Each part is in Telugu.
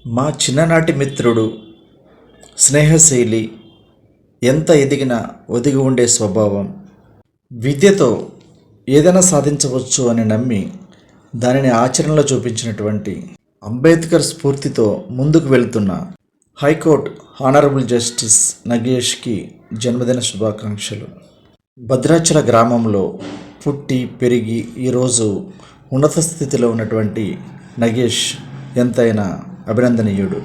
మా చిన్ననాటి మిత్రుడు, స్నేహశైలి, ఎంత ఎదిగినా ఒదిగి ఉండే స్వభావం, విద్యతో ఏదైనా సాధించవచ్చు అని నమ్మి దానిని ఆచరణలో చూపించినటువంటి అంబేద్కర్ స్ఫూర్తితో ముందుకు వెళ్తున్న హైకోర్టు హానరబుల్ జస్టిస్ నగేష్కి జన్మదిన శుభాకాంక్షలు. భద్రాచల గ్రామంలో పుట్టి పెరిగి ఈరోజు ఉన్నత స్థితిలో ఉన్నటువంటి నగేష్ ఎంతైనా అభినందనీయుడు.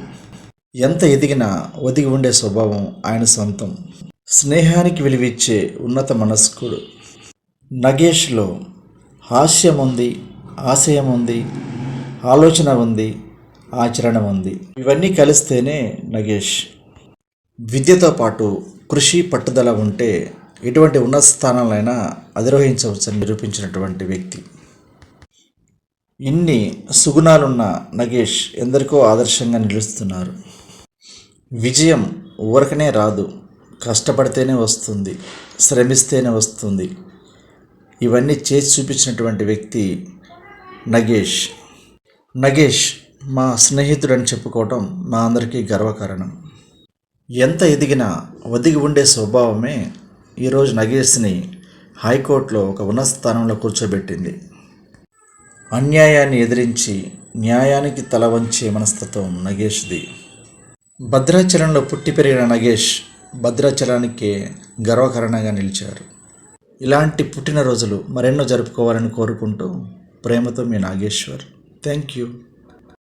ఎంత ఎదిగినా ఒదిగి ఉండే స్వభావం ఆయన సొంతం. స్నేహానికి విలువిచ్చే ఉన్నత మనస్కుడు. నగేష్లో హాస్యం ఉంది, ఆశయం ఉంది, ఆలోచన ఉంది, ఆచరణ ఉంది. ఇవన్నీ కలిస్తేనే నగేష్. విద్యతో పాటు కృషి, పట్టుదల ఉంటే ఎటువంటి ఉన్నత స్థానాలైనా అధిరోహించవచ్చని నిరూపించినటువంటి వ్యక్తి. ఇన్ని సుగుణాలున్న నగేష్ ఎందరికో ఆదర్శంగా నిలుస్తున్నారు. విజయం ఊరకనే రాదు, కష్టపడితేనే వస్తుంది, శ్రమిస్తేనే వస్తుంది. ఇవన్నీ చేసి చూపించినటువంటి వ్యక్తి నగేష్. నగేష్ మా స్నేహితుడని చెప్పుకోవటం మా అందరికీ గర్వకారణం. ఎంత ఎదిగినా ఒదిగి ఉండే స్వభావమే ఈరోజు నగేష్ని హైకోర్టులో ఒక ఉన్నత స్థానంలో కూర్చోబెట్టింది. అన్యాయాన్ని ఎదిరించి న్యాయానికి తల వంచే మనస్తత్వం నగేష్ది. భద్రాచలంలో పుట్టి పెరిగిన నగేష్ భద్రాచలానికే గర్వకారణంగా నిలిచారు. ఇలాంటి పుట్టినరోజులు మరెన్నో జరుపుకోవాలని కోరుకుంటూ ప్రేమతో మీ నాగేశ్వర్. Thank you.